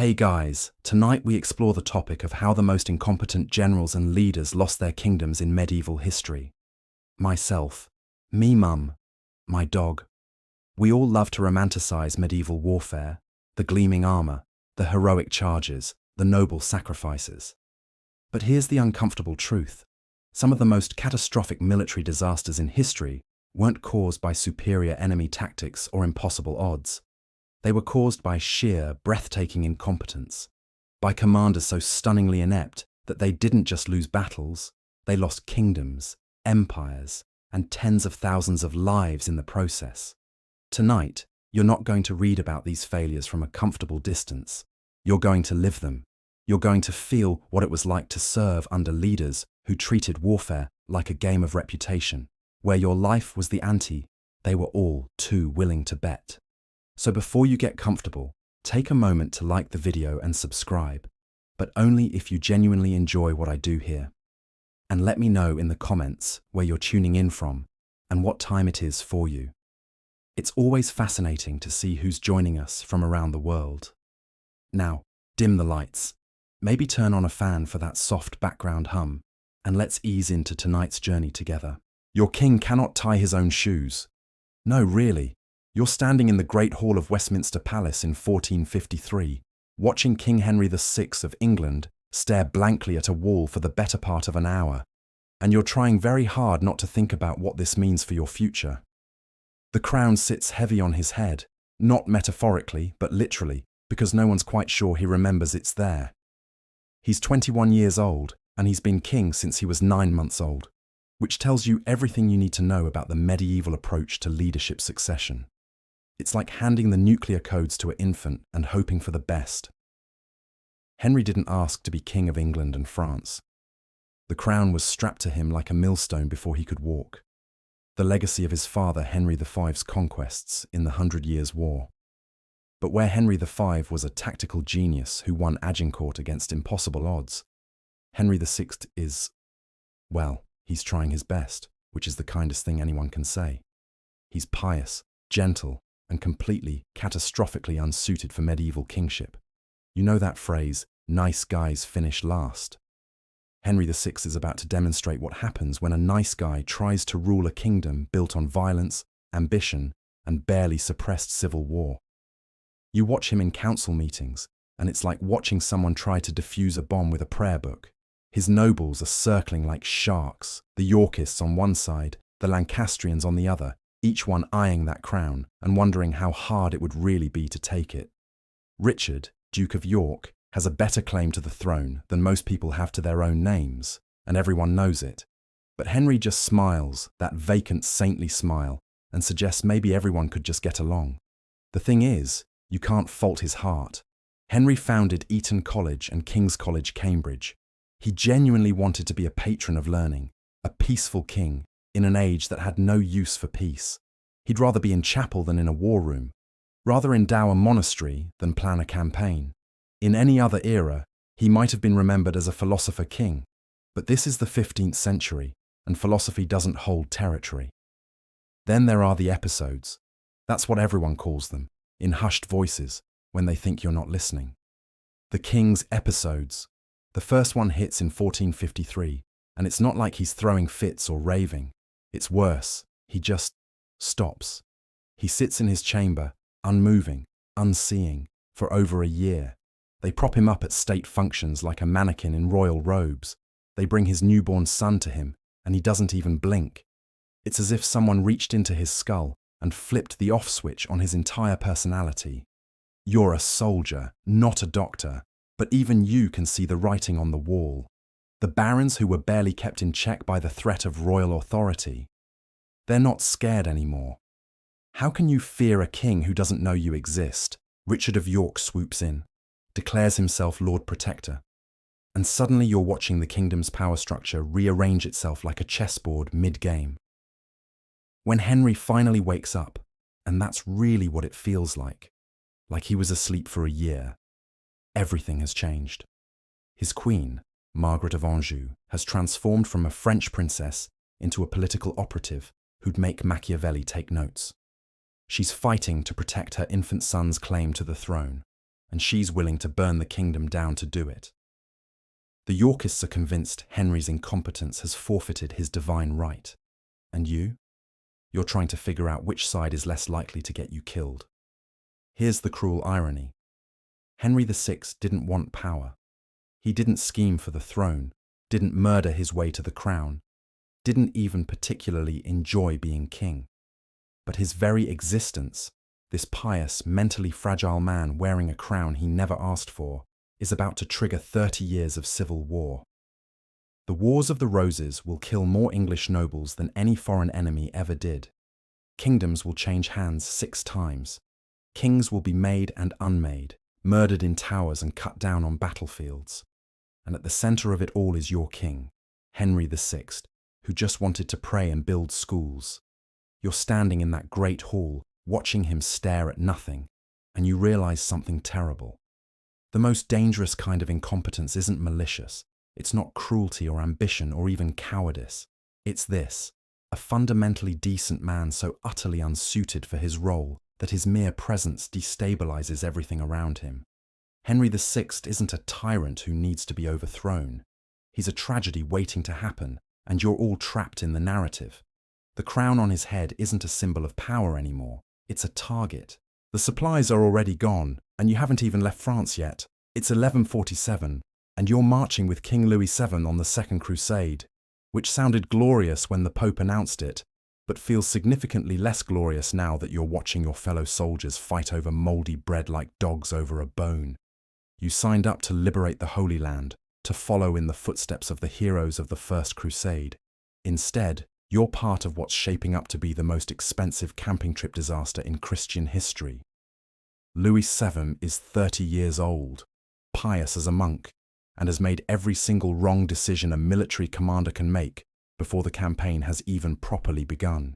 Hey guys, tonight we explore the topic of how the most incompetent generals and leaders lost their kingdoms in medieval history. Myself, me mum, my dog. We all love to romanticize medieval warfare, the gleaming armor, the heroic charges, the noble sacrifices. But here's the uncomfortable truth. Some of the most catastrophic military disasters in history weren't caused by superior enemy tactics or impossible odds. They were caused by sheer, breathtaking incompetence, by commanders so stunningly inept that they didn't just lose battles, they lost kingdoms, empires, and tens of thousands of lives in the process. Tonight, you're not going to read about these failures from a comfortable distance. You're going to live them. You're going to feel what it was like to serve under leaders who treated warfare like a game of reputation, where your life was the ante they were all too willing to bet. So before you get comfortable, take a moment to like the video and subscribe, but only if you genuinely enjoy what I do here. And let me know in the comments where you're tuning in from and what time it is for you. It's always fascinating to see who's joining us from around the world. Now, dim the lights. Maybe turn on a fan for that soft background hum, and let's ease into tonight's journey together. Your king cannot tie his own shoes. No, really. You're standing in the Great Hall of Westminster Palace in 1453, watching King Henry VI of England stare blankly at a wall for the better part of an hour, and you're trying very hard not to think about what this means for your future. The crown sits heavy on his head, not metaphorically, but literally, because no one's quite sure he remembers it's there. He's 21 years old, and he's been king since he was 9 months old, which tells you everything you need to know about the medieval approach to leadership succession. It's like handing the nuclear codes to an infant and hoping for the best. Henry didn't ask to be King of England and France. The crown was strapped to him like a millstone before he could walk. The legacy of his father Henry V's conquests in the 100 Years' War. But where Henry V was a tactical genius who won Agincourt against impossible odds, Henry VI is, well, he's trying his best, which is the kindest thing anyone can say. He's pious, gentle, and completely, catastrophically unsuited for medieval kingship. You know that phrase, nice guys finish last. Henry VI is about to demonstrate what happens when a nice guy tries to rule a kingdom built on violence, ambition, and barely suppressed civil war. You watch him in council meetings, and it's like watching someone try to defuse a bomb with a prayer book. His nobles are circling like sharks, the Yorkists on one side, the Lancastrians on the other, each one eyeing that crown and wondering how hard it would really be to take it. Richard, Duke of York, has a better claim to the throne than most people have to their own names, and everyone knows it. But Henry just smiles, that vacant saintly smile, and suggests maybe everyone could just get along. The thing is, you can't fault his heart. Henry founded Eton College and King's College, Cambridge. He genuinely wanted to be a patron of learning, a peaceful king, in an age that had no use for peace. He'd rather be in chapel than in a war room, rather endow a monastery than plan a campaign. In any other era, he might have been remembered as a philosopher king, but this is the 15th century, and philosophy doesn't hold territory. Then there are the episodes. That's what everyone calls them, in hushed voices, when they think you're not listening. The king's episodes. The first one hits in 1453, and it's not like he's throwing fits or raving. It's worse. He just stops. He sits in his chamber, unmoving, unseeing, for over a year. They prop him up at state functions like a mannequin in royal robes. They bring his newborn son to him, and he doesn't even blink. It's as if someone reached into his skull and flipped the off switch on his entire personality. You're a soldier, not a doctor, but even you can see the writing on the wall. The barons who were barely kept in check by the threat of royal authority. They're not scared anymore. How can you fear a king who doesn't know you exist? Richard of York swoops in, declares himself Lord Protector, and suddenly you're watching the kingdom's power structure rearrange itself like a chessboard mid-game. When Henry finally wakes up, and that's really what it feels like he was asleep for a year, everything has changed. His queen, Margaret of Anjou, has transformed from a French princess into a political operative who'd make Machiavelli take notes. She's fighting to protect her infant son's claim to the throne, and she's willing to burn the kingdom down to do it. The Yorkists are convinced Henry's incompetence has forfeited his divine right. And you? You're trying to figure out which side is less likely to get you killed. Here's the cruel irony. Henry VI didn't want power. He didn't scheme for the throne, didn't murder his way to the crown, didn't even particularly enjoy being king. But his very existence, this pious, mentally fragile man wearing a crown he never asked for, is about to trigger 30 years of civil war. The Wars of the Roses will kill more English nobles than any foreign enemy ever did. Kingdoms will change hands 6 times. Kings will be made and unmade, murdered in towers and cut down on battlefields. And at the center of it all is your king, Henry VI, who just wanted to pray and build schools. You're standing in that great hall, watching him stare at nothing, and you realize something terrible. The most dangerous kind of incompetence isn't malicious. It's not cruelty or ambition or even cowardice. It's this, a fundamentally decent man so utterly unsuited for his role that his mere presence destabilizes everything around him. Henry VI isn't a tyrant who needs to be overthrown. He's a tragedy waiting to happen, and you're all trapped in the narrative. The crown on his head isn't a symbol of power anymore. It's a target. The supplies are already gone, and you haven't even left France yet. It's 1147, and you're marching with King Louis VII on the Second Crusade, which sounded glorious when the Pope announced it, but feels significantly less glorious now that you're watching your fellow soldiers fight over mouldy bread like dogs over a bone. You signed up to liberate the Holy Land, to follow in the footsteps of the heroes of the First Crusade. Instead, you're part of what's shaping up to be the most expensive camping trip disaster in Christian history. Louis VII is 30 years old, pious as a monk, and has made every single wrong decision a military commander can make before the campaign has even properly begun.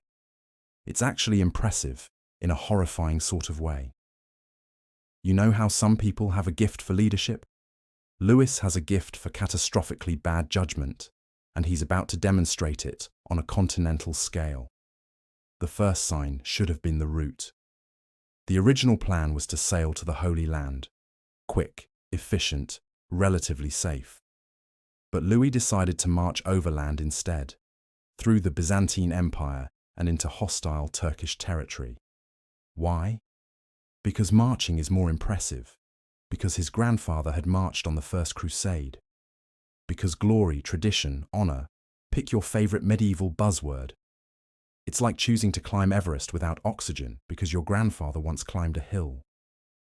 It's actually impressive, in a horrifying sort of way. You know how some people have a gift for leadership? Louis has a gift for catastrophically bad judgment, and he's about to demonstrate it on a continental scale. The first sign should have been the route. The original plan was to sail to the Holy Land. Quick, efficient, relatively safe. But Louis decided to march overland instead, through the Byzantine Empire and into hostile Turkish territory. Why? Because marching is more impressive. Because his grandfather had marched on the First Crusade. Because glory, tradition, honor, pick your favorite medieval buzzword. It's like choosing to climb Everest without oxygen because your grandfather once climbed a hill.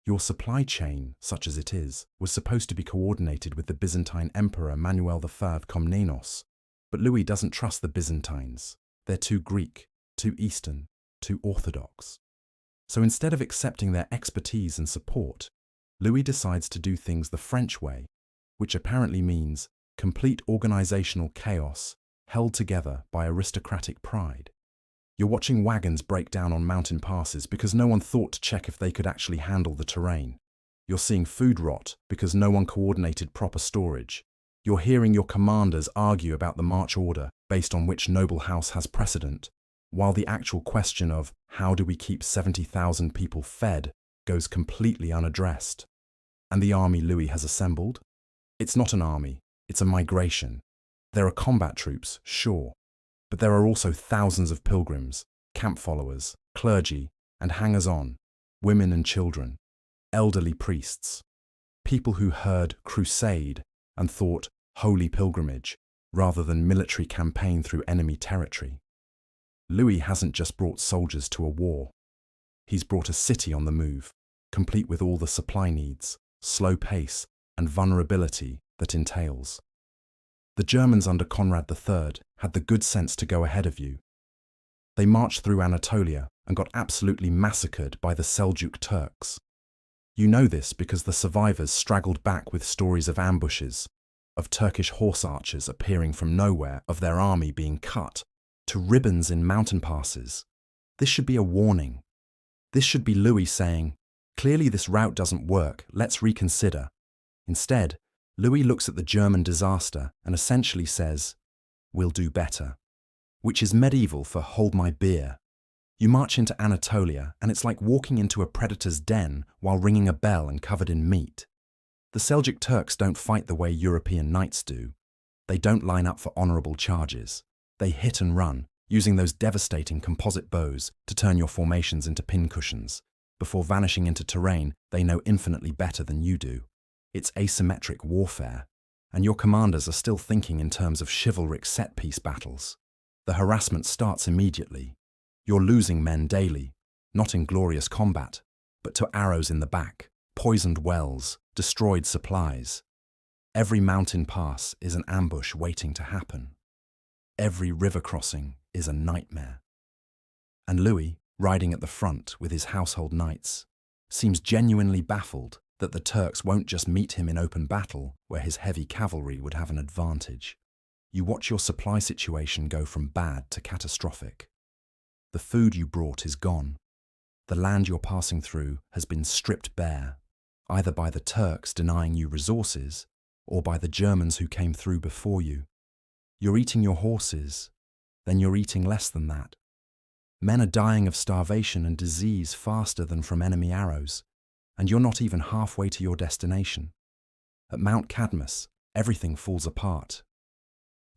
Your supply chain, such as it is, was supposed to be coordinated with the Byzantine Emperor Manuel V Komnenos. But Louis doesn't trust the Byzantines. They're too Greek, too Eastern, too Orthodox. So instead of accepting their expertise and support, Louis decides to do things the French way, which apparently means complete organizational chaos held together by aristocratic pride. You're watching wagons break down on mountain passes because no one thought to check if they could actually handle the terrain. You're seeing food rot because no one coordinated proper storage. You're hearing your commanders argue about the march order based on which noble house has precedent, while the actual question of how do we keep 70,000 people fed goes completely unaddressed. And the army Louis has assembled? It's not an army, it's a migration. There are combat troops, sure, but there are also thousands of pilgrims, camp followers, clergy, and hangers-on, women and children, elderly priests, people who heard crusade and thought holy pilgrimage rather than military campaign through enemy territory. Louis hasn't just brought soldiers to a war. He's brought a city on the move, complete with all the supply needs, slow pace, and vulnerability that entails. The Germans under Conrad III had the good sense to go ahead of you. They marched through Anatolia and got absolutely massacred by the Seljuk Turks. You know this because the survivors straggled back with stories of ambushes, of Turkish horse archers appearing from nowhere, of their army being cut to ribbons in mountain passes. This should be a warning. This should be Louis saying, clearly this route doesn't work, let's reconsider. Instead, Louis looks at the German disaster and essentially says, we'll do better, which is medieval for hold my beer. You march into Anatolia, and it's like walking into a predator's den while ringing a bell and covered in meat. The Seljuk Turks don't fight the way European knights do. They don't line up for honourable charges. They hit and run, using those devastating composite bows to turn your formations into pincushions, before vanishing into terrain they know infinitely better than you do. It's asymmetric warfare, and your commanders are still thinking in terms of chivalric set-piece battles. The harassment starts immediately. You're losing men daily, not in glorious combat, but to arrows in the back, poisoned wells, destroyed supplies. Every mountain pass is an ambush waiting to happen. Every river crossing is a nightmare. And Louis, riding at the front with his household knights, seems genuinely baffled that the Turks won't just meet him in open battle where his heavy cavalry would have an advantage. You watch your supply situation go from bad to catastrophic. The food you brought is gone. The land you're passing through has been stripped bare, either by the Turks denying you resources or by the Germans who came through before you. You're eating your horses, then you're eating less than that. Men are dying of starvation and disease faster than from enemy arrows, and you're not even halfway to your destination. At Mount Cadmus, everything falls apart.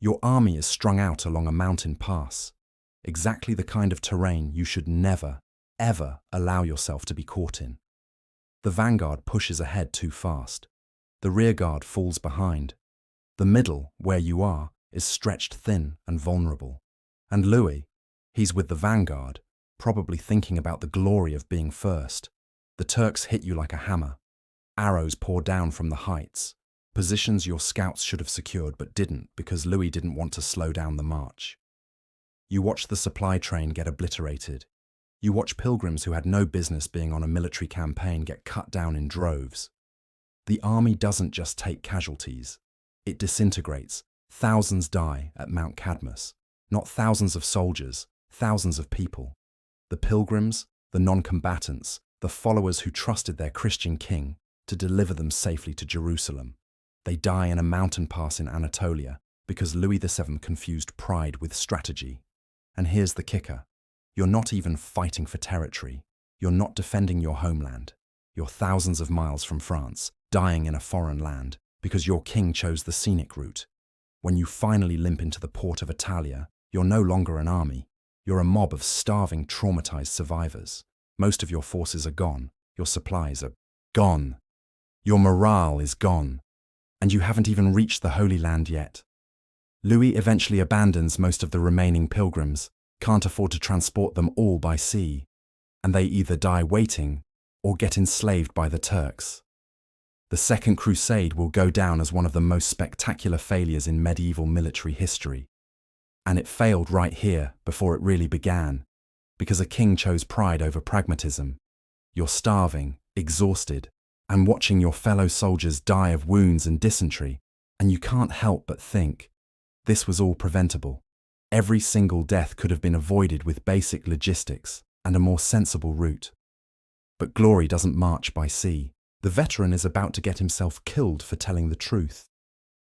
Your army is strung out along a mountain pass, exactly the kind of terrain you should never, ever allow yourself to be caught in. The vanguard pushes ahead too fast. The rearguard falls behind. The middle, where you are, is stretched thin and vulnerable. And Louis, he's with the vanguard, probably thinking about the glory of being first. The Turks hit you like a hammer. Arrows pour down from the heights, positions your scouts should have secured but didn't because Louis didn't want to slow down the march. You watch the supply train get obliterated. You watch pilgrims who had no business being on a military campaign get cut down in droves. The army doesn't just take casualties. It disintegrates. Thousands die at Mount Cadmus. Not thousands of soldiers, thousands of people. The pilgrims, the non-combatants, the followers who trusted their Christian king to deliver them safely to Jerusalem. They die in a mountain pass in Anatolia because Louis VII confused pride with strategy. And here's the kicker. You're not even fighting for territory. You're not defending your homeland. You're thousands of miles from France, dying in a foreign land because your king chose the scenic route. When you finally limp into the port of Italia, you're no longer an army. You're a mob of starving, traumatized survivors. Most of your forces are gone. Your supplies are gone. Your morale is gone. And you haven't even reached the Holy Land yet. Louis eventually abandons most of the remaining pilgrims, can't afford to transport them all by sea, and they either die waiting or get enslaved by the Turks. The Second Crusade will go down as one of the most spectacular failures in medieval military history. And it failed right here before it really began, because a king chose pride over pragmatism. You're starving, exhausted, and watching your fellow soldiers die of wounds and dysentery, and you can't help but think, this was all preventable. Every single death could have been avoided with basic logistics and a more sensible route. But glory doesn't march by sea. The veteran is about to get himself killed for telling the truth.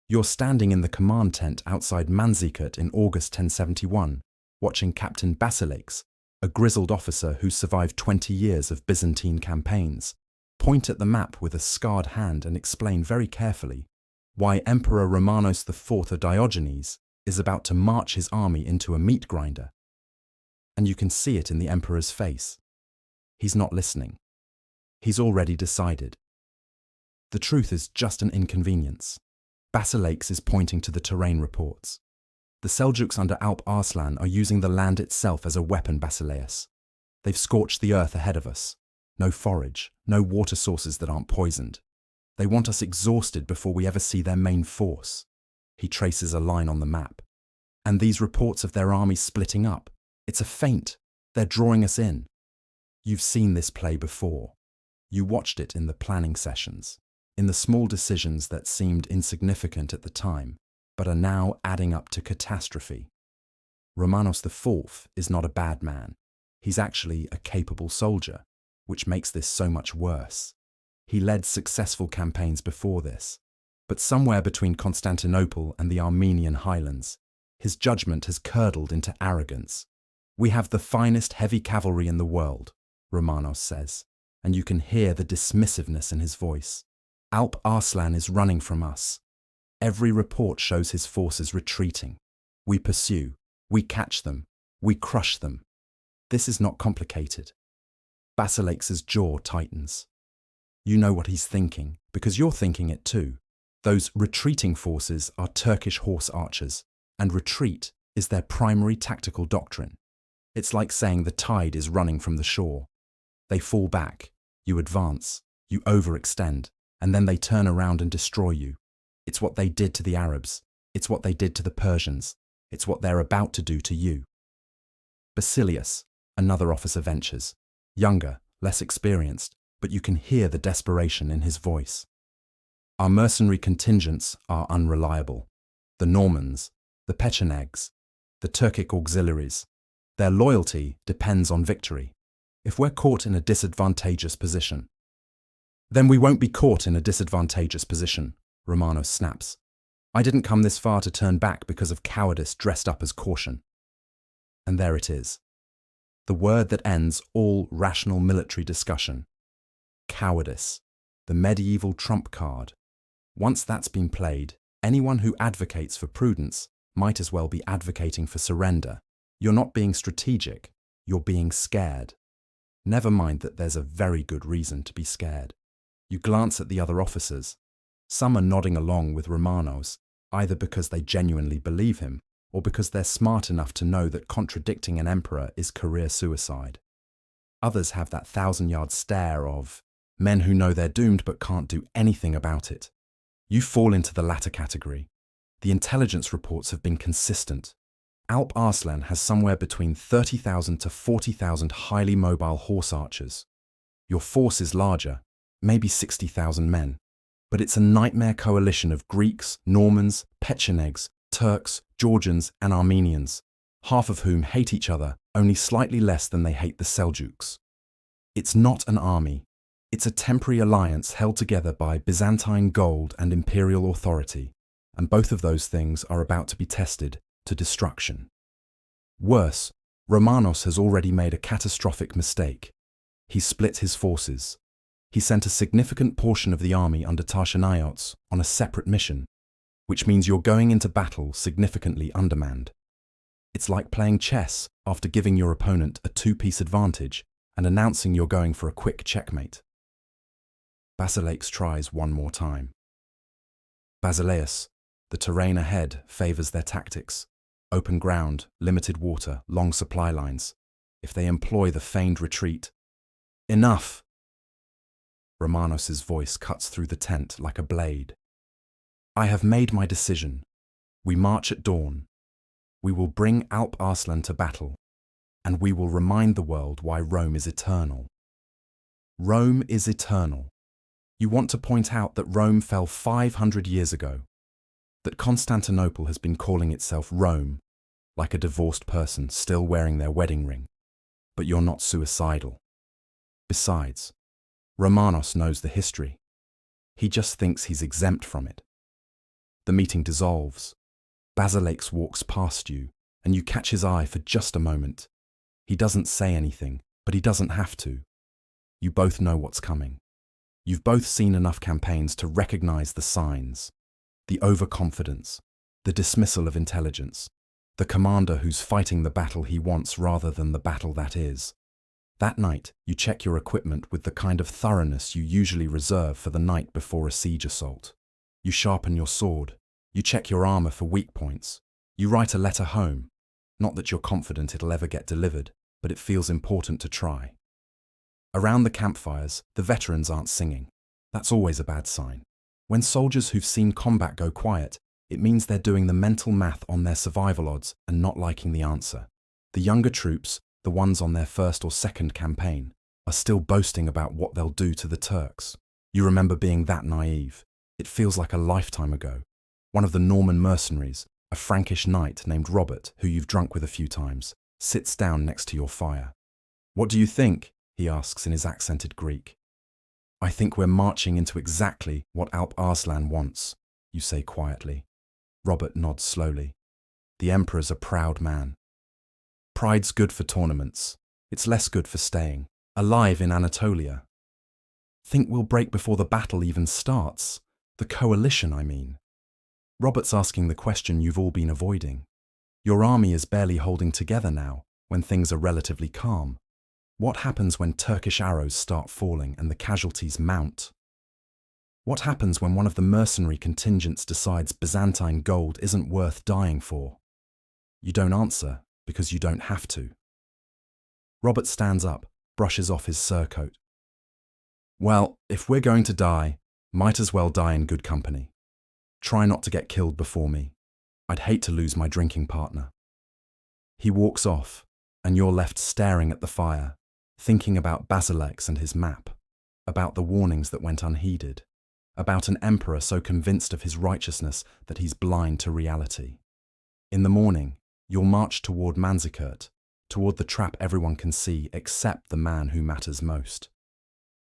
You're standing in the command tent outside Manzikert in August 1071, watching Captain Basileus, a grizzled officer who survived 20 years of Byzantine campaigns, point at the map with a scarred hand and explain very carefully why Emperor Romanos IV of Diogenes is about to march his army into a meat grinder. And you can see it in the emperor's face. He's not listening. He's already decided. The truth is just an inconvenience. Basileus is pointing to the terrain reports. The Seljuks under Alp Arslan are using the land itself as a weapon, Basileus. They've scorched the earth ahead of us. No forage, no water sources that aren't poisoned. They want us exhausted before we ever see their main force. He traces a line on the map. And these reports of their army splitting up, it's a feint. They're drawing us in. You've seen this play before. You watched it in the planning sessions, in the small decisions that seemed insignificant at the time, but are now adding up to catastrophe. Romanos IV is not a bad man. He's actually a capable soldier, which makes this so much worse. He led successful campaigns before this, but somewhere between Constantinople and the Armenian highlands, his judgment has curdled into arrogance. We have the finest heavy cavalry in the world, Romanos says, and you can hear the dismissiveness in his voice. Alp Arslan is running from us. Every report shows his forces retreating. We pursue, we catch them, we crush them. This is not complicated. Basileus's jaw tightens. You know what he's thinking, because you're thinking it too. Those retreating forces are Turkish horse archers, and retreat is their primary tactical doctrine. It's like saying the tide is running from the shore. They fall back, you advance, you overextend, and then they turn around and destroy you. It's what they did to the Arabs. It's what they did to the Persians. It's what they're about to do to you. Basileus, another officer, ventures. Younger, less experienced, but you can hear the desperation in his voice. Our mercenary contingents are unreliable. The Normans, the Pechenegs, the Turkic auxiliaries. Their loyalty depends on victory. If we're caught in a disadvantageous position, then we won't be caught in a disadvantageous position, Romanos snaps. I didn't come this far to turn back because of cowardice dressed up as caution. And there it is. The word that ends all rational military discussion. Cowardice, the medieval trump card. Once that's been played, anyone who advocates for prudence might as well be advocating for surrender. You're not being strategic, you're being scared. Never mind that there's a very good reason to be scared. You glance at the other officers. Some are nodding along with Romanos, either because they genuinely believe him, or because they're smart enough to know that contradicting an emperor is career suicide. Others have that 1,000-yard stare of men who know they're doomed but can't do anything about it. You fall into the latter category. The intelligence reports have been consistent. Alp Arslan has somewhere between 30,000 to 40,000 highly mobile horse archers. Your force is larger, maybe 60,000 men, but it's a nightmare coalition of Greeks, Normans, Pechenegs, Turks, Georgians and Armenians, half of whom hate each other only slightly less than they hate the Seljuks. It's not an army. It's a temporary alliance held together by Byzantine gold and imperial authority, and both of those things are about to be tested to destruction. Worse, Romanos has already made a catastrophic mistake. He split his forces. He sent a significant portion of the army under Tarchanaiots on a separate mission, which means you're going into battle significantly undermanned. It's like playing chess after giving your opponent a two-piece advantage and announcing you're going for a quick checkmate. Basileus tries one more time. Basileus, the terrain ahead favors their tactics. Open ground, limited water, long supply lines. If they employ the feigned retreat, enough! Romanos's voice cuts through the tent like a blade. I have made my decision. We march at dawn. We will bring Alp Arslan to battle, and we will remind the world why Rome is eternal. Rome is eternal. You want to point out that Rome fell 500 years ago, that Constantinople has been calling itself Rome, like a divorced person still wearing their wedding ring. But you're not suicidal. Besides, Romanos knows the history. He just thinks he's exempt from it. The meeting dissolves. Basileus walks past you, and you catch his eye for just a moment. He doesn't say anything, but he doesn't have to. You both know what's coming. You've both seen enough campaigns to recognize the signs. The overconfidence, the dismissal of intelligence, the commander who's fighting the battle he wants rather than the battle that is. That night, you check your equipment with the kind of thoroughness you usually reserve for the night before a siege assault. You sharpen your sword. You check your armor for weak points. You write a letter home. Not that you're confident it'll ever get delivered, but it feels important to try. Around the campfires, the veterans aren't singing. That's always a bad sign. When soldiers who've seen combat go quiet, it means they're doing the mental math on their survival odds and not liking the answer. The younger troops, the ones on their first or second campaign, are still boasting about what they'll do to the Turks. You remember being that naive. It feels like a lifetime ago. One of the Norman mercenaries, a Frankish knight named Robert, who you've drunk with a few times, sits down next to your fire. What do you think? He asks in his accented Greek. I think we're marching into exactly what Alp Arslan wants, you say quietly. Robert nods slowly. The emperor's a proud man. Pride's good for tournaments. It's less good for staying alive in Anatolia. Think we'll break before the battle even starts? The coalition, I mean. Robert's asking the question you've all been avoiding. Your army is barely holding together now, when things are relatively calm. What happens when Turkish arrows start falling and the casualties mount? What happens when one of the mercenary contingents decides Byzantine gold isn't worth dying for? You don't answer because you don't have to. Robert stands up, brushes off his surcoat. Well, if we're going to die, might as well die in good company. Try not to get killed before me. I'd hate to lose my drinking partner. He walks off, and you're left staring at the fire, thinking about Basilex and his map, about the warnings that went unheeded, about an emperor so convinced of his righteousness that he's blind to reality. In the morning, you'll march toward Manzikert, toward the trap everyone can see except the man who matters most.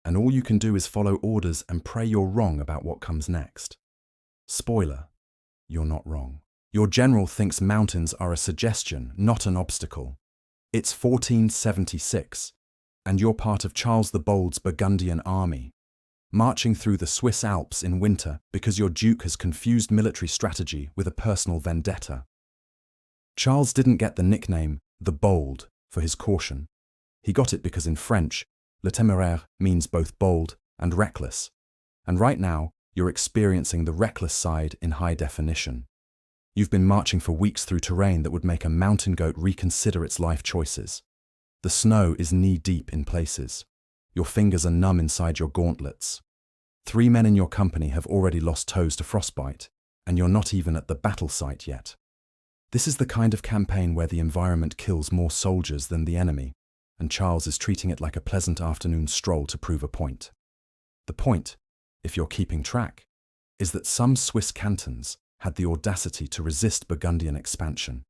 And all you can do is follow orders and pray you're wrong about what comes next. Spoiler, you're not wrong. Your general thinks mountains are a suggestion, not an obstacle. It's 1476, and you're part of Charles the Bold's Burgundian army, marching through the Swiss Alps in winter because your duke has confused military strategy with a personal vendetta. Charles didn't get the nickname the Bold for his caution. He got it because in French, le téméraire means both bold and reckless, and right now you're experiencing the reckless side in high definition. You've been marching for weeks through terrain that would make a mountain goat reconsider its life choices. The snow is knee-deep in places. Your fingers are numb inside your gauntlets. 3 men in your company have already lost toes to frostbite, and you're not even at the battle site yet. This is the kind of campaign where the environment kills more soldiers than the enemy, and Charles is treating it like a pleasant afternoon stroll to prove a point. The point, if you're keeping track, is that some Swiss cantons had the audacity to resist Burgundian expansion.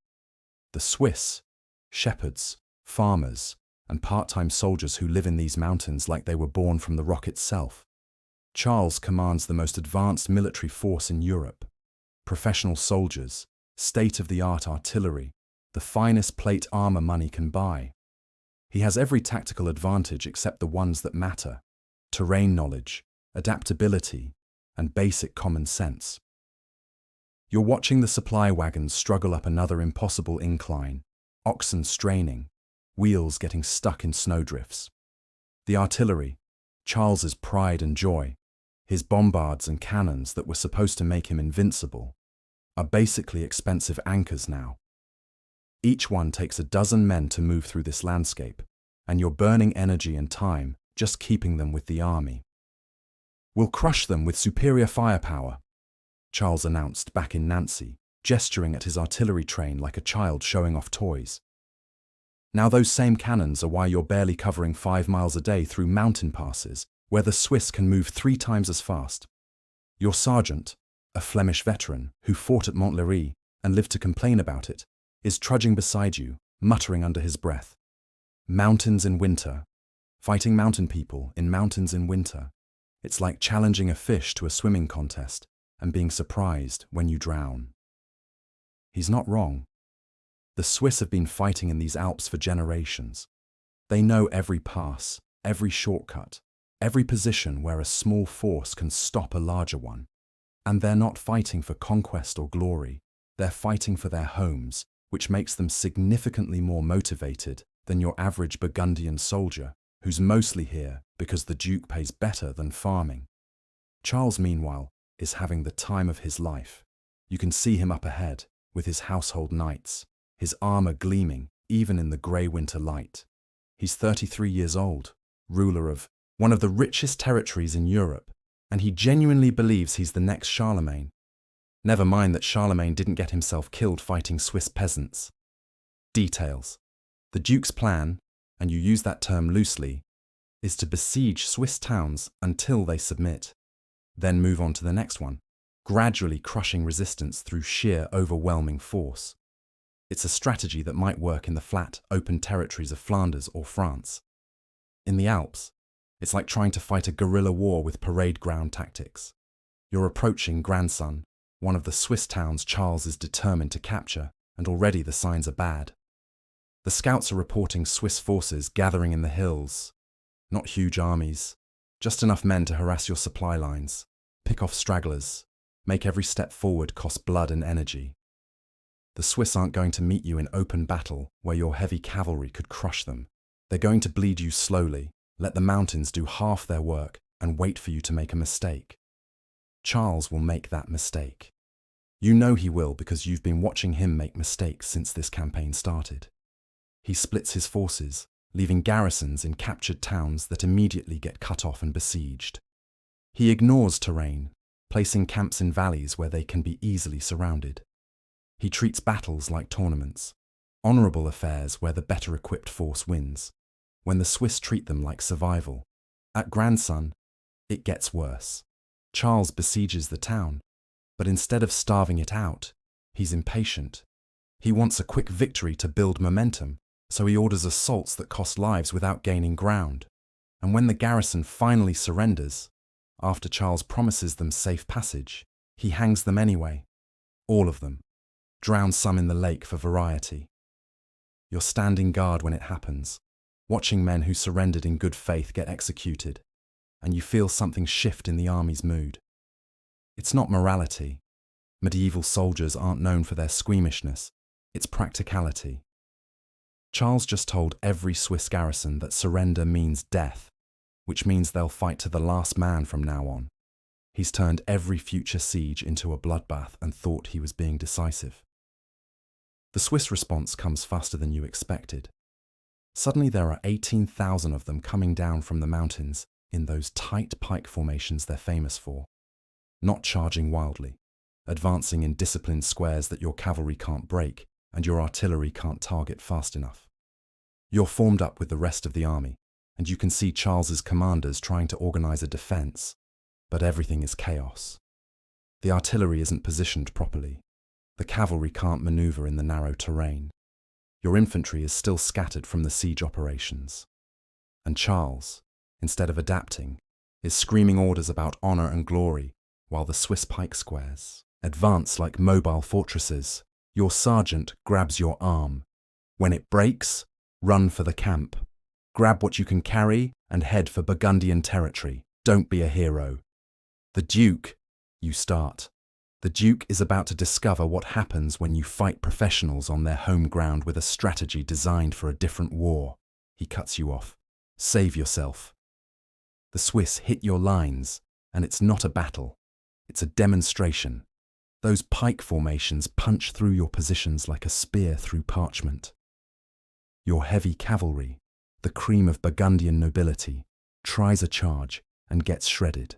The Swiss, shepherds, farmers, and part-time soldiers who live in these mountains like they were born from the rock itself. Charles commands the most advanced military force in Europe. Professional soldiers, state-of-the-art artillery, the finest plate armor money can buy. He has every tactical advantage except the ones that matter: terrain knowledge, adaptability, and basic common sense. You're watching the supply wagons struggle up another impossible incline, oxen straining, wheels getting stuck in snowdrifts. The artillery, Charles's pride and joy, his bombards and cannons that were supposed to make him invincible, are basically expensive anchors now. Each one takes a dozen men to move through this landscape, and you're burning energy and time just keeping them with the army. We'll crush them with superior firepower, Charles announced back in Nancy, gesturing at his artillery train like a child showing off toys. Now those same cannons are why you're barely covering 5 miles a day through mountain passes, where the Swiss can move 3 times as fast. Your sergeant, a Flemish veteran who fought at Montlhéry and lived to complain about it, is trudging beside you, muttering under his breath. Mountains in winter. Fighting mountain people in mountains in winter. It's like challenging a fish to a swimming contest and being surprised when you drown. He's not wrong. The Swiss have been fighting in these Alps for generations. They know every pass, every shortcut, every position where a small force can stop a larger one. And they're not fighting for conquest or glory. They're fighting for their homes, which makes them significantly more motivated than your average Burgundian soldier, who's mostly here because the Duke pays better than farming. Charles, meanwhile, is having the time of his life. You can see him up ahead, with his household knights, his armor gleaming even in the grey winter light. He's 33 years old, ruler of one of the richest territories in Europe, and he genuinely believes he's the next Charlemagne. Never mind that Charlemagne didn't get himself killed fighting Swiss peasants. Details. The Duke's plan, and you use that term loosely, is to besiege Swiss towns until they submit, then move on to the next one, gradually crushing resistance through sheer overwhelming force. It's a strategy that might work in the flat, open territories of Flanders or France. In the Alps, it's like trying to fight a guerrilla war with parade ground tactics. You're approaching Grandson, one of the Swiss towns Charles is determined to capture, and already the signs are bad. The scouts are reporting Swiss forces gathering in the hills. Not huge armies, just enough men to harass your supply lines, pick off stragglers, make every step forward cost blood and energy. The Swiss aren't going to meet you in open battle where your heavy cavalry could crush them. They're going to bleed you slowly, let the mountains do half their work, and wait for you to make a mistake. Charles will make that mistake. You know he will because you've been watching him make mistakes since this campaign started. He splits his forces, leaving garrisons in captured towns that immediately get cut off and besieged. He ignores terrain, placing camps in valleys where they can be easily surrounded. He treats battles like tournaments, honourable affairs where the better equipped force wins, when the Swiss treat them like survival. At Grandson, it gets worse. Charles besieges the town, but instead of starving it out, he's impatient. He wants a quick victory to build momentum, so he orders assaults that cost lives without gaining ground. And when the garrison finally surrenders, after Charles promises them safe passage, he hangs them anyway. All of them. Drowns some in the lake for variety. You're standing guard when it happens, watching men who surrendered in good faith get executed, and you feel something shift in the army's mood. It's not morality. Medieval soldiers aren't known for their squeamishness. It's practicality. Charles just told every Swiss garrison that surrender means death, which means they'll fight to the last man from now on. He's turned every future siege into a bloodbath and thought he was being decisive. The Swiss response comes faster than you expected. Suddenly there are 18,000 of them coming down from the mountains in those tight pike formations they're famous for. Not charging wildly, advancing in disciplined squares that your cavalry can't break and your artillery can't target fast enough. You're formed up with the rest of the army, and you can see Charles's commanders trying to organize a defense, but everything is chaos. The artillery isn't positioned properly. The cavalry can't maneuver in the narrow terrain. Your infantry is still scattered from the siege operations. And Charles, instead of adapting, is screaming orders about honor and glory while the Swiss pike squares advance like mobile fortresses. Your sergeant grabs your arm. When it breaks, run for the camp. Grab what you can carry and head for Burgundian territory. Don't be a hero. The Duke, you start. The Duke is about to discover what happens when you fight professionals on their home ground with a strategy designed for a different war. He cuts you off. Save yourself. The Swiss hit your lines, and it's not a battle. It's a demonstration. Those pike formations punch through your positions like a spear through parchment. Your heavy cavalry, the cream of Burgundian nobility, tries a charge and gets shredded.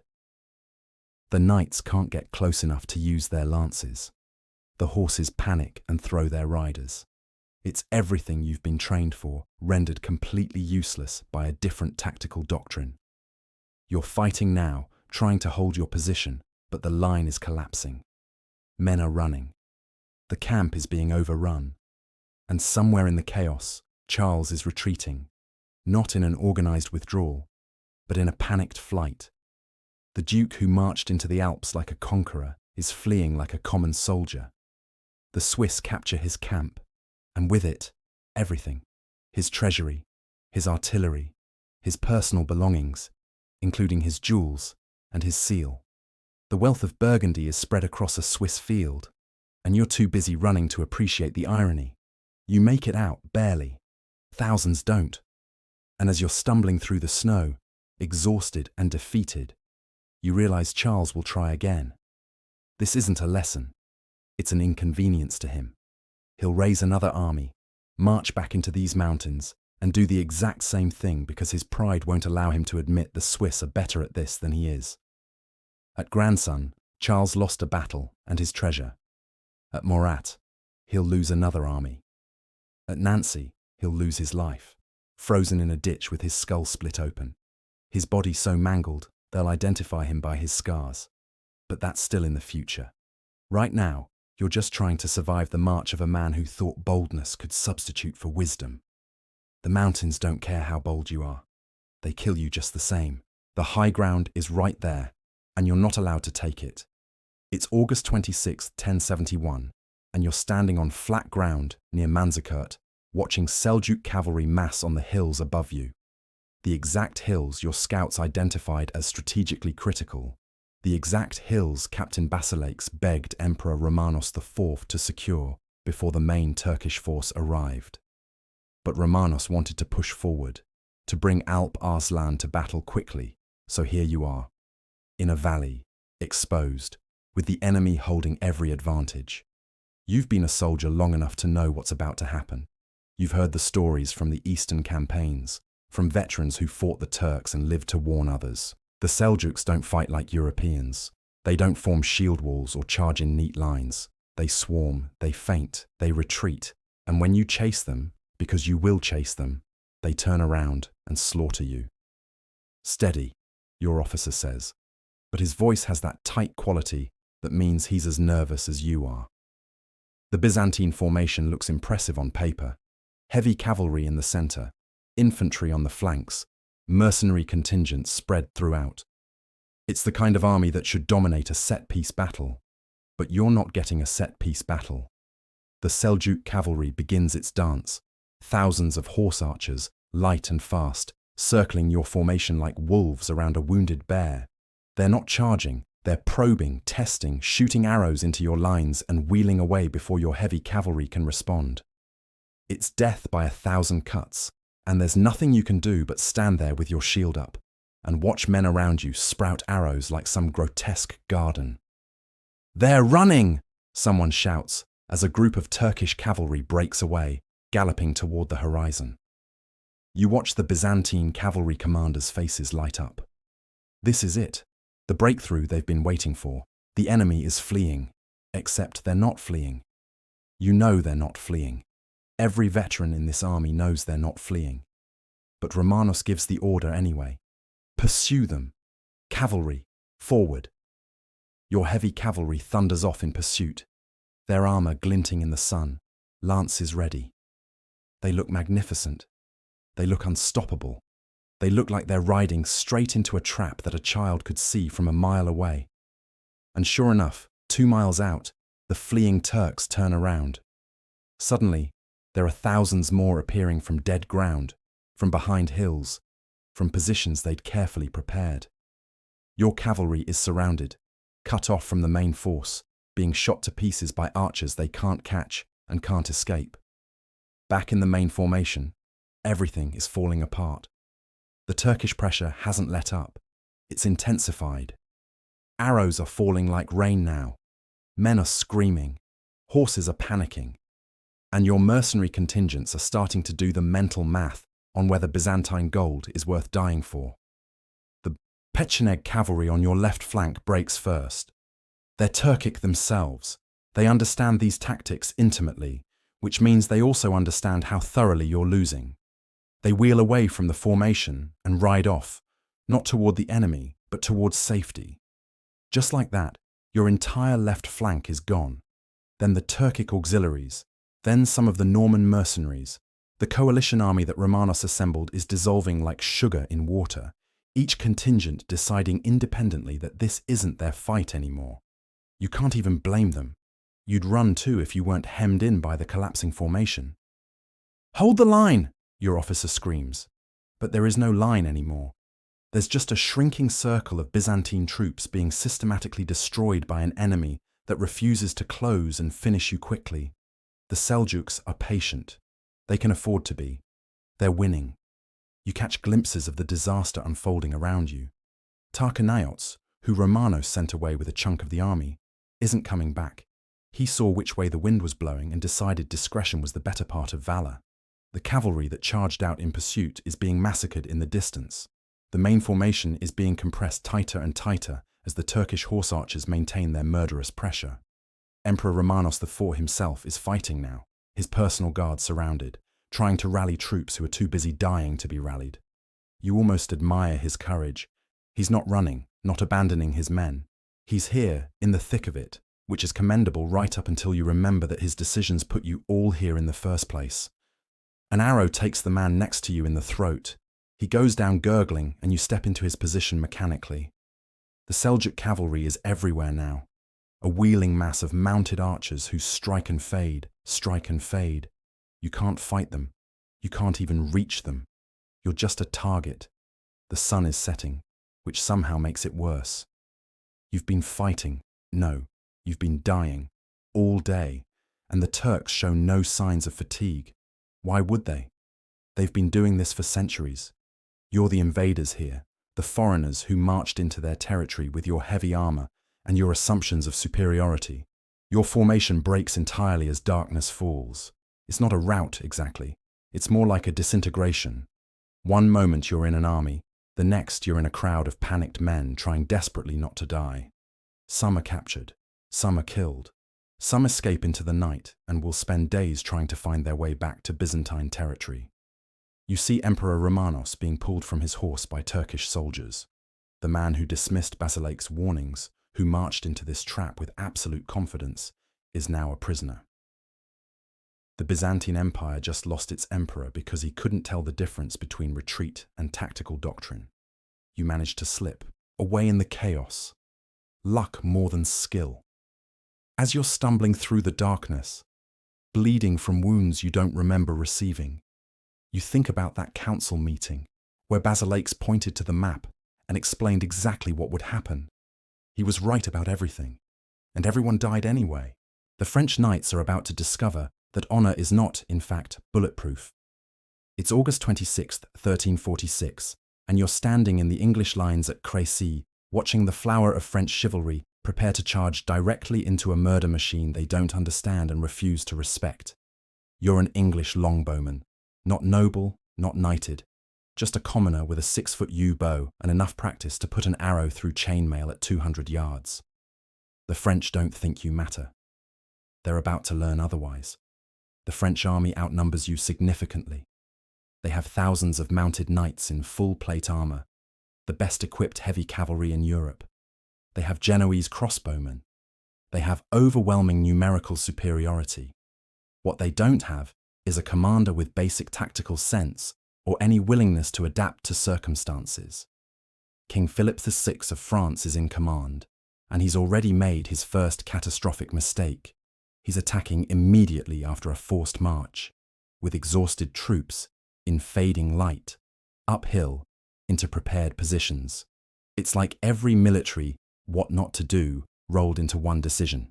The knights can't get close enough to use their lances. The horses panic and throw their riders. It's everything you've been trained for, rendered completely useless by a different tactical doctrine. You're fighting now, trying to hold your position, but the line is collapsing. Men are running. The camp is being overrun. And somewhere in the chaos, Charles is retreating, not in an organized withdrawal, but in a panicked flight. The Duke who marched into the Alps like a conqueror is fleeing like a common soldier. The Swiss capture his camp, and with it, everything. His treasury, his artillery, his personal belongings, including his jewels and his seal. The wealth of Burgundy is spread across a Swiss field, and you're too busy running to appreciate the irony. You make it out, barely. Thousands don't. And as you're stumbling through the snow, exhausted and defeated, you realize Charles will try again. This isn't a lesson. It's an inconvenience to him. He'll raise another army, march back into these mountains, and do the exact same thing because his pride won't allow him to admit the Swiss are better at this than he is. At Grandson, Charles lost a battle and his treasure. At Morat, he'll lose another army. At Nancy, he'll lose his life, frozen in a ditch with his skull split open. His body so mangled, they'll identify him by his scars. But that's still in the future. Right now, you're just trying to survive the march of a man who thought boldness could substitute for wisdom. The mountains don't care how bold you are. They kill you just the same. The high ground is right there, and you're not allowed to take it. It's August 26, 1071, and you're standing on flat ground near Manzikert, watching Seljuk cavalry mass on the hills above you. The exact hills your scouts identified as strategically critical. The exact hills Captain Basileikes begged Emperor Romanos IV to secure before the main Turkish force arrived. But Romanos wanted to push forward, to bring Alp Arslan to battle quickly, so here you are, in a valley, exposed, with the enemy holding every advantage. You've been a soldier long enough to know what's about to happen. You've heard the stories from the Eastern campaigns, from veterans who fought the Turks and lived to warn others. The Seljuks don't fight like Europeans. They don't form shield walls or charge in neat lines. They swarm, they feint, they retreat, and when you chase them, because you will chase them, they turn around and slaughter you. Steady, your officer says, but his voice has that tight quality that means he's as nervous as you are. The Byzantine formation looks impressive on paper. Heavy cavalry in the center, infantry on the flanks, mercenary contingents spread throughout. It's the kind of army that should dominate a set-piece battle. But you're not getting a set-piece battle. The Seljuk cavalry begins its dance. Thousands of horse archers, light and fast, circling your formation like wolves around a wounded bear. They're not charging, they're probing, testing, shooting arrows into your lines and wheeling away before your heavy cavalry can respond. It's death by 1,000 cuts, and there's nothing you can do but stand there with your shield up and watch men around you sprout arrows like some grotesque garden. "They're running!" someone shouts as a group of Turkish cavalry breaks away, galloping toward the horizon. You watch the Byzantine cavalry commanders' faces light up. This is it, the breakthrough they've been waiting for. The enemy is fleeing, except they're not fleeing. You know they're not fleeing. Every veteran in this army knows they're not fleeing. But Romanos gives the order anyway. Pursue them. Cavalry, forward. Your heavy cavalry thunders off in pursuit, their armor glinting in the sun, lances ready. They look magnificent. They look unstoppable. They look like they're riding straight into a trap that a child could see from a mile away. And sure enough, 2 miles out, the fleeing Turks turn around. Suddenly, there are thousands more appearing from dead ground, from behind hills, from positions they'd carefully prepared. Your cavalry is surrounded, cut off from the main force, being shot to pieces by archers they can't catch and can't escape. Back in the main formation, everything is falling apart. The Turkish pressure hasn't let up. It's intensified. Arrows are falling like rain now. Men are screaming. Horses are panicking. And your mercenary contingents are starting to do the mental math on whether Byzantine gold is worth dying for. The Pecheneg cavalry on your left flank breaks first. They're Turkic themselves. They understand these tactics intimately, which means they also understand how thoroughly you're losing. They wheel away from the formation and ride off, not toward the enemy, but towards safety. Just like that, your entire left flank is gone. Then the Turkic auxiliaries, then some of the Norman mercenaries. The coalition army that Romanos assembled is dissolving like sugar in water, each contingent deciding independently that this isn't their fight anymore. You can't even blame them. You'd run too if you weren't hemmed in by the collapsing formation. "Hold the line!" your officer screams. But there is no line anymore. There's just a shrinking circle of Byzantine troops being systematically destroyed by an enemy that refuses to close and finish you quickly. The Seljuks are patient. They can afford to be. They're winning. You catch glimpses of the disaster unfolding around you. Tarchanaiots, who Romanos sent away with a chunk of the army, isn't coming back. He saw which way the wind was blowing and decided discretion was the better part of valor. The cavalry that charged out in pursuit is being massacred in the distance. The main formation is being compressed tighter and tighter as the Turkish horse archers maintain their murderous pressure. Emperor Romanos IV himself is fighting now, his personal guard surrounded, trying to rally troops who are too busy dying to be rallied. You almost admire his courage. He's not running, not abandoning his men. He's here, in the thick of it, which is commendable right up until you remember that his decisions put you all here in the first place. An arrow takes the man next to you in the throat. He goes down gurgling and you step into his position mechanically. The Seljuk cavalry is everywhere now, a wheeling mass of mounted archers who strike and fade, You can't fight them. You can't even reach them. You're just a target. The sun is setting, which somehow makes it worse. You've been fighting. No, you've been dying. All day. And the Turks show no signs of fatigue. Why would they? They've been doing this for centuries. You're the invaders here, the foreigners who marched into their territory with your heavy armor and your assumptions of superiority. Your formation breaks entirely as darkness falls. It's not a rout, exactly. It's more like a disintegration. One moment you're in an army, the next you're in a crowd of panicked men trying desperately not to die. Some are captured, some are killed. Some escape into the night and will spend days trying to find their way back to Byzantine territory. You see Emperor Romanos being pulled from his horse by Turkish soldiers. The man who dismissed Basileik's warnings, who marched into this trap with absolute confidence, is now a prisoner. The Byzantine Empire just lost its emperor because he couldn't tell the difference between retreat and tactical doctrine. You managed to slip, away in the chaos. Luck more than skill. As you're stumbling through the darkness, bleeding from wounds you don't remember receiving, you think about that council meeting where Basileik's pointed to the map and explained exactly what would happen. He was right about everything, and everyone died anyway. The French knights are about to discover that honor is not, in fact, bulletproof. It's August 26, 1346, and you're standing in the English lines at Crusade, watching the flower of French chivalry prepare to charge directly into a murder machine they don't understand and refuse to respect. You're an English longbowman, not noble, not knighted, just a commoner with a 6-foot yew bow and enough practice to put an arrow through chainmail at 200 yards. The French don't think you matter. They're about to learn otherwise. The French army outnumbers you significantly. They have thousands of mounted knights in full plate armor, the best equipped heavy cavalry in Europe. They have Genoese crossbowmen. They have overwhelming numerical superiority. What they don't have is a commander with basic tactical sense or any willingness to adapt to circumstances. King Philip VI of France is in command, and he's already made his first catastrophic mistake. He's attacking immediately after a forced march, with exhausted troops, in fading light, uphill, into prepared positions. It's like every military what not to do rolled into one decision.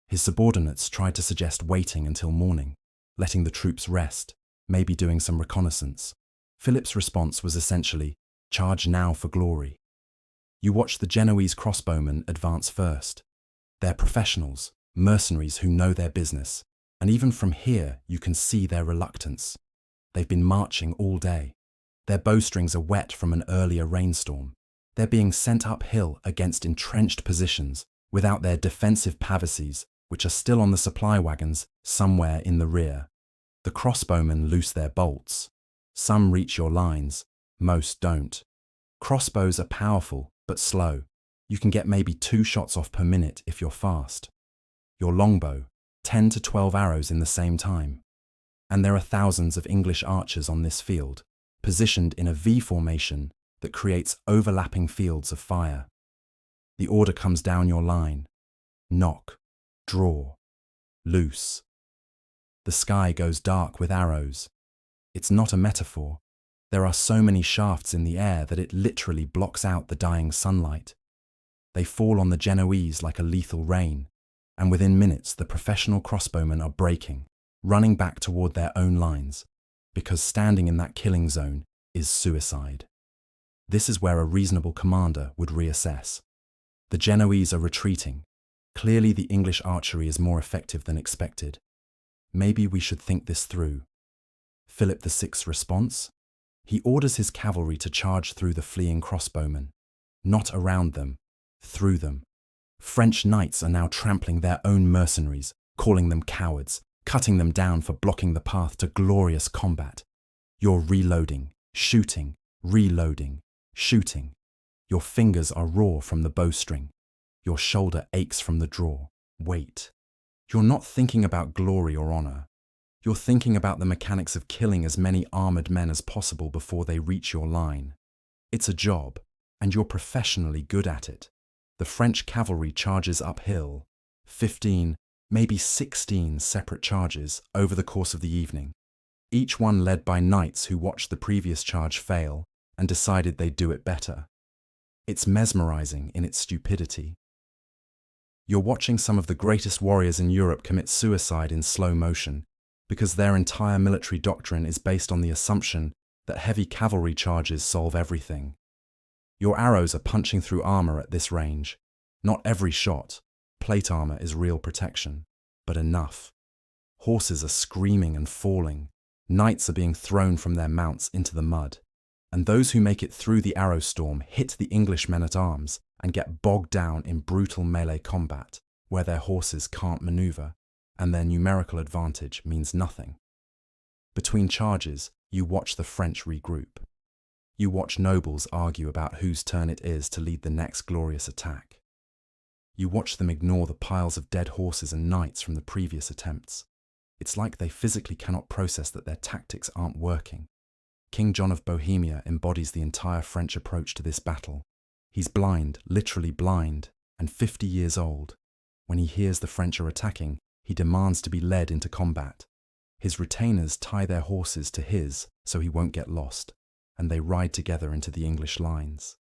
His subordinates tried to suggest waiting until morning, letting the troops rest, maybe doing some reconnaissance. Philip's response was essentially, charge now for glory. You watch the Genoese crossbowmen advance first. They're professionals, mercenaries who know their business, and even from here you can see their reluctance. They've been marching all day. Their bowstrings are wet from an earlier rainstorm. They're being sent uphill against entrenched positions without their defensive pavises, which are still on the supply wagons somewhere in the rear. The crossbowmen loose their bolts. Some reach your lines, most don't. Crossbows are powerful, but slow. You can get maybe 2 shots off per minute if you're fast. Your longbow, 10 to 12 arrows in the same time. And there are thousands of English archers on this field, positioned in a V formation that creates overlapping fields of fire. The order comes down your line. Knock, draw, loose. The sky goes dark with arrows. It's not a metaphor. There are so many shafts in the air that it literally blocks out the dying sunlight. They fall on the Genoese like a lethal rain, and within minutes the professional crossbowmen are breaking, running back toward their own lines, because standing in that killing zone is suicide. This is where a reasonable commander would reassess. The Genoese are retreating. Clearly the English archery is more effective than expected. Maybe we should think this through. Philip VI's response? He orders his cavalry to charge through the fleeing crossbowmen. Not around them, through them. French knights are now trampling their own mercenaries, calling them cowards, cutting them down for blocking the path to glorious combat. You're reloading, shooting, reloading, shooting. Your fingers are raw from the bowstring. Your shoulder aches from the draw. Wait. You're not thinking about glory or honor. You're thinking about the mechanics of killing as many armored men as possible before they reach your line. It's a job, and you're professionally good at it. The French cavalry charges uphill, 15, maybe 16 separate charges over the course of the evening. each one led by knights who watched the previous charge fail and decided they'd do it better. It's mesmerizing in its stupidity. You're watching some of the greatest warriors in Europe commit suicide in slow motion because their entire military doctrine is based on the assumption that heavy cavalry charges solve everything. Your arrows are punching through armor at this range. Not every shot, plate armor is real protection, but enough. Horses are screaming and falling, knights are being thrown from their mounts into the mud, and those who make it through the arrow storm hit the English men-at-arms and get bogged down in brutal melee combat, where their horses can't maneuver, and their numerical advantage means nothing. Between charges, you watch the French regroup. You watch nobles argue about whose turn it is to lead the next glorious attack. You watch them ignore the piles of dead horses and knights from the previous attempts. It's like they physically cannot process that their tactics aren't working. King John of Bohemia embodies the entire French approach to this battle. He's blind, literally blind, and 50 years old. When he hears the French are attacking, he demands to be led into combat. His retainers tie their horses to his so he won't get lost, and they ride together into the English lines.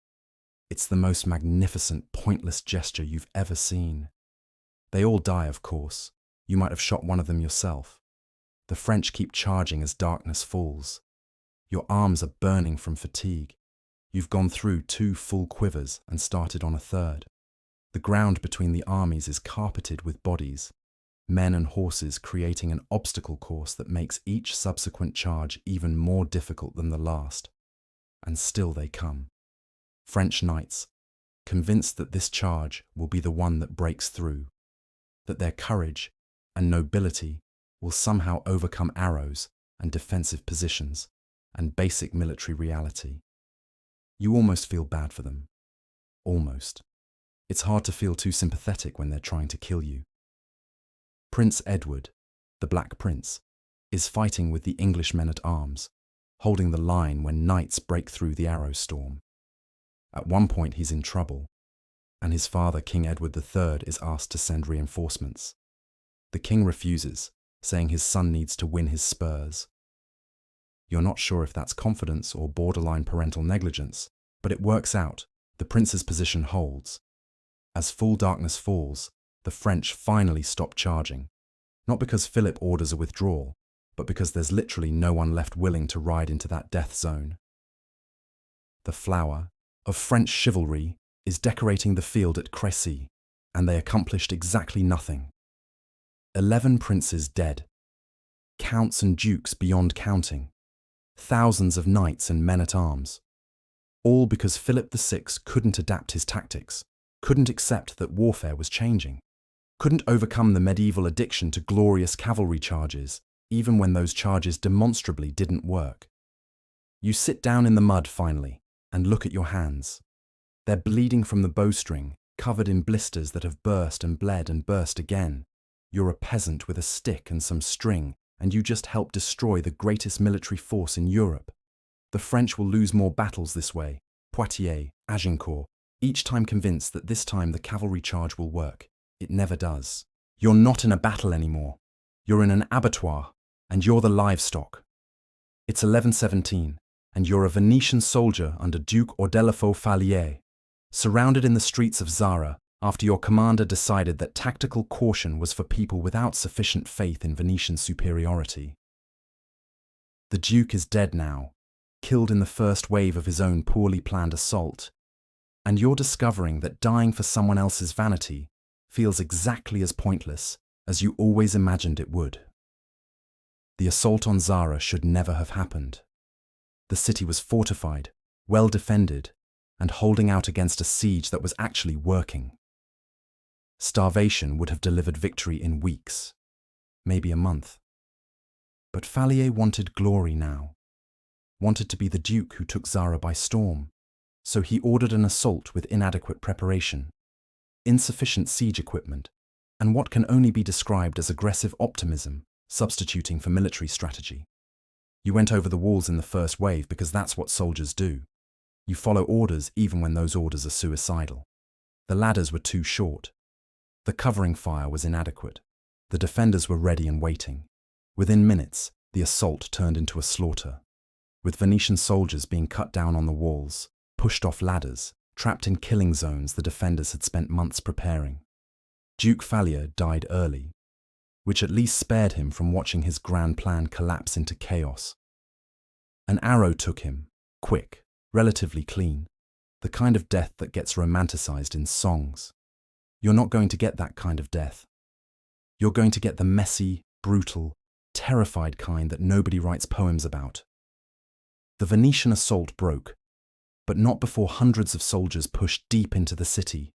It's the most magnificent, pointless gesture you've ever seen. They all die, of course. You might have shot one of them yourself. The French keep charging as darkness falls. Your arms are burning from fatigue. You've gone through 2 full quivers and started on a third. The ground between the armies is carpeted with bodies, men and horses creating an obstacle course that makes each subsequent charge even more difficult than the last. And still they come. French knights, convinced that this charge will be the one that breaks through, that their courage and nobility will somehow overcome arrows and defensive positions and basic military reality. You almost feel bad for them. Almost. It's hard to feel too sympathetic when they're trying to kill you. Prince Edward, the Black Prince, is fighting with the English men-at-arms, holding the line when knights break through the arrow storm. At one point he's in trouble, and his father, King Edward III, is asked to send reinforcements. The king refuses, saying his son needs to win his spurs. You're not sure if that's confidence or borderline parental negligence, but it works out. The prince's position holds. As full darkness falls, the French finally stop charging, not because Philip orders a withdrawal, but because there's literally no one left willing to ride into that death zone. The flower of French chivalry is decorating the field at Crusade, and they accomplished exactly nothing. 11 princes dead, counts and dukes beyond counting, thousands of knights and men-at-arms, all because Philip VI couldn't adapt his tactics, couldn't accept that warfare was changing, couldn't overcome the medieval addiction to glorious cavalry charges, even when those charges demonstrably didn't work. You sit down in the mud finally and look at your hands. They're bleeding from the bowstring, covered in blisters that have burst and bled and burst again. You're a peasant with a stick and some string, and you just helped destroy the greatest military force in Europe. The French will lose more battles this way, Poitiers, Agincourt, each time convinced that this time the cavalry charge will work. It never does. You're not in a battle anymore. You're in an abattoir, and you're the livestock. It's 1117, and you're a Venetian soldier under Duke Ordelafo Falier, surrounded in the streets of Zara after your commander decided that tactical caution was for people without sufficient faith in Venetian superiority. The Duke is dead now, killed in the first wave of his own poorly planned assault, and you're discovering that dying for someone else's vanity feels exactly as pointless as you always imagined it would. The assault on Zara should never have happened. The city was fortified, well defended, and holding out against a siege that was actually working. Starvation would have delivered victory in weeks, maybe a month. But Falier wanted glory now, wanted to be the Duke who took Zara by storm, so he ordered an assault with inadequate preparation, insufficient siege equipment, and what can only be described as aggressive optimism, substituting for military strategy. You went over the walls in the first wave because that's what soldiers do. You follow orders even when those orders are suicidal. The ladders were too short. The covering fire was inadequate. The defenders were ready and waiting. Within minutes, The assault turned into a slaughter, with Venetian soldiers being cut down on the walls, pushed off ladders, trapped in killing zones the defenders had spent months preparing. Duke Falier died early, which at least spared him from watching his grand plan collapse into chaos. An arrow took him, quick, relatively clean, the kind of death that gets romanticized in songs. You're not going to get that kind of death. You're going to get the messy, brutal, terrified kind that nobody writes poems about. The Venetian assault broke, but not before hundreds of soldiers pushed deep into the city,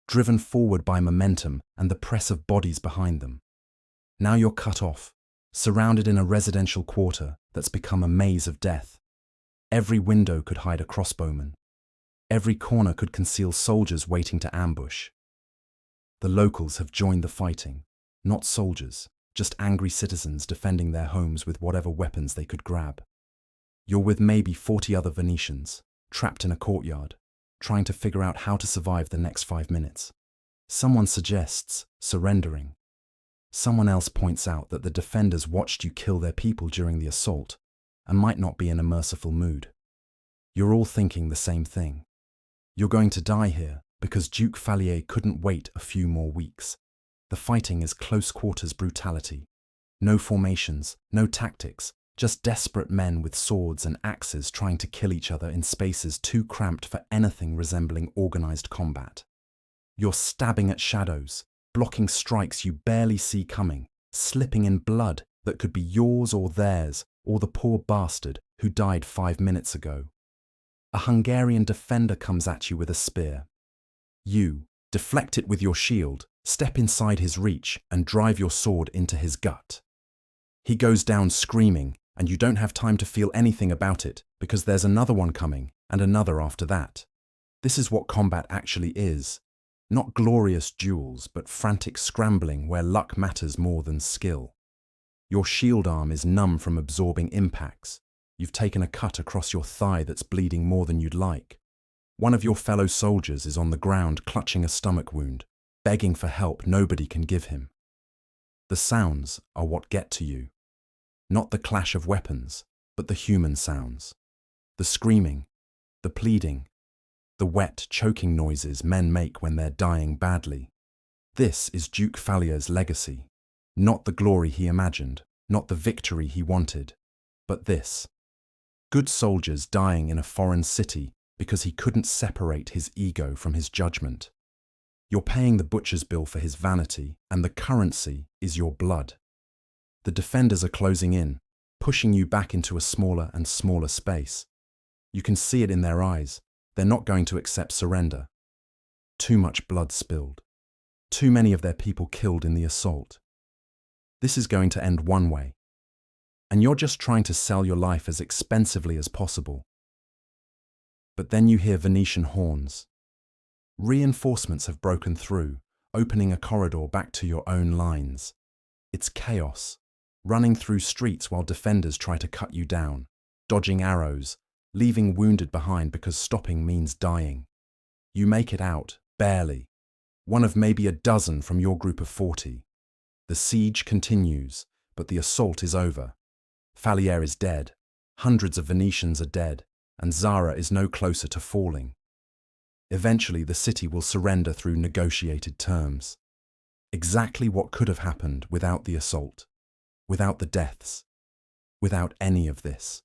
driven forward by momentum and the press of bodies behind them. Now you're cut off, surrounded in a residential quarter that's become a maze of death. Every window could hide a crossbowman. Every corner could conceal soldiers waiting to ambush. The locals have joined the fighting, not soldiers, just angry citizens defending their homes with whatever weapons they could grab. You're with maybe 40 other Venetians, trapped in a courtyard, trying to figure out how to survive the next 5 minutes. Someone suggests surrendering. Someone else points out that the defenders watched you kill their people during the assault and might not be in a merciful mood. You're all thinking the same thing. You're going to die here because Duke Falier couldn't wait a few more weeks. The fighting is close quarters brutality. No formations, no tactics, just desperate men with swords and axes trying to kill each other in spaces too cramped for anything resembling organized combat. You're stabbing at shadows, blocking strikes you barely see coming, slipping in blood that could be yours or theirs, or the poor bastard who died 5 minutes ago. A Hungarian defender comes at you with a spear. You deflect it with your shield, step inside his reach, and drive your sword into his gut. He goes down screaming, and you don't have time to feel anything about it because there's another one coming and another after that. This is what combat actually is. Not glorious duels, but frantic scrambling where luck matters more than skill. Your shield arm is numb from absorbing impacts. You've taken a cut across your thigh that's bleeding more than you'd like. One of your fellow soldiers is on the ground clutching a stomach wound, begging for help nobody can give him. The sounds are what get to you. Not the clash of weapons, but the human sounds. The screaming, the pleading, the wet, choking noises men make when they're dying badly. This is Duke Falier's legacy. Not the glory he imagined, not the victory he wanted, but this. Good soldiers dying in a foreign city because he couldn't separate his ego from his judgment. You're paying the butcher's bill for his vanity, and the currency is your blood. The defenders are closing in, pushing you back into a smaller and smaller space. You can see it in their eyes. They're not going to accept surrender. Too much blood spilled. Too many of their people killed in the assault. This is going to end one way. And you're just trying to sell your life as expensively as possible. But then you hear Venetian horns. Reinforcements have broken through, opening a corridor back to your own lines. It's chaos, running through streets while defenders try to cut you down, dodging arrows, leaving wounded behind because stopping means dying. You make it out, barely. One of maybe a dozen from your group of 40. The siege continues, but the assault is over. Falier is dead, hundreds of Venetians are dead, and Zara is no closer to falling. Eventually the city will surrender through negotiated terms. Exactly what could have happened without the assault, without the deaths, without any of this.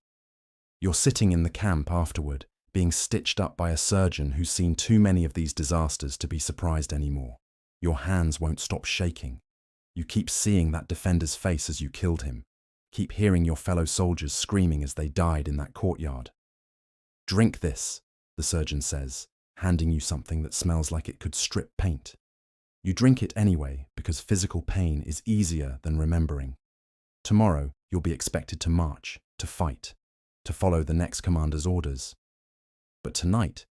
You're sitting in the camp afterward, being stitched up by a surgeon who's seen too many of these disasters to be surprised anymore. Your hands won't stop shaking. You keep seeing that defender's face as you killed him. Keep hearing your fellow soldiers screaming as they died in that courtyard. Drink this, the surgeon says, handing you something that smells like it could strip paint. You drink it anyway because physical pain is easier than remembering. Tomorrow, you'll be expected to march, to fight, to follow the next commander's orders. But tonight,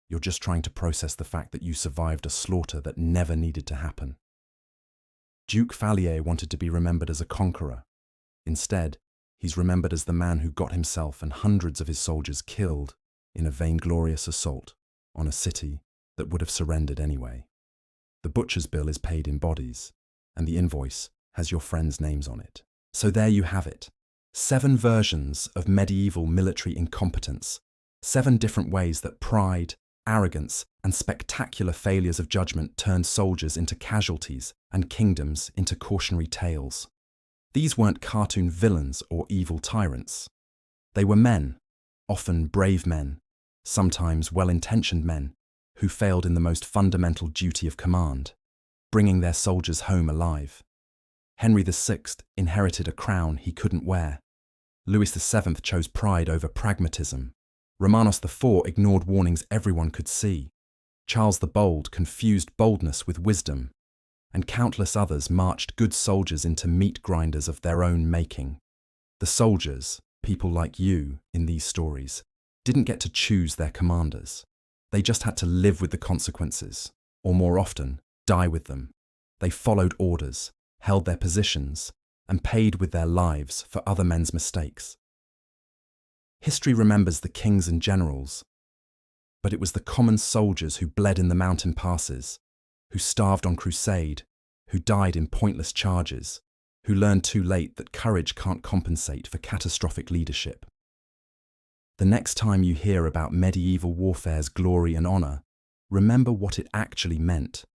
you're just trying to process the fact that you survived a slaughter that never needed to happen. Duke Falier wanted to be remembered as a conqueror. Instead, he's remembered as the man who got himself and hundreds of his soldiers killed in a vainglorious assault on a city that would have surrendered anyway. The butcher's bill is paid in bodies, and the invoice has your friends' names on it. So there you have it, 7 versions of medieval military incompetence. 7 different ways that pride, arrogance, and spectacular failures of judgment turned soldiers into casualties and kingdoms into cautionary tales. These weren't cartoon villains or evil tyrants. They were men, often brave men, sometimes well-intentioned men, who failed in the most fundamental duty of command, bringing their soldiers home alive. Henry VI inherited a crown he couldn't wear. Louis VII chose pride over pragmatism. Romanos IV ignored warnings everyone could see. Charles the Bold confused boldness with wisdom. And countless others marched good soldiers into meat grinders of their own making. The soldiers, people like you in these stories, didn't get to choose their commanders. They just had to live with the consequences, or more often, die with them. They followed orders, held their positions, and paid with their lives for other men's mistakes. History remembers the kings and generals, but it was the common soldiers who bled in the mountain passes, who starved on Crusade, who died in pointless charges, who learned too late that courage can't compensate for catastrophic leadership. The next time you hear about medieval warfare's glory and honor, remember what it actually meant.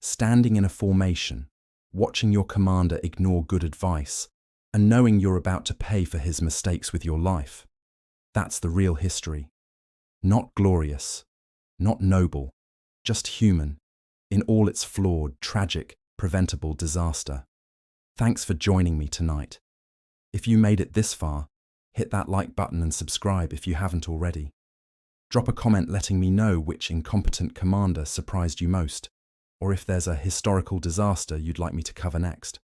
Standing in a formation, watching your commander ignore good advice, and knowing you're about to pay for his mistakes with your life. That's the real history. Not glorious, not noble, just human, in all its flawed, tragic, preventable disaster. Thanks for joining me tonight. If you made it this far, hit that like button and subscribe if you haven't already. Drop a comment letting me know which incompetent commander surprised you most, or if there's a historical disaster you'd like me to cover next.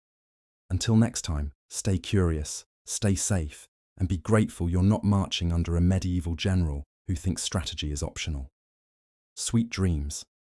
Until next time, stay curious, stay safe, and be grateful you're not marching under a medieval general who thinks strategy is optional. Sweet dreams.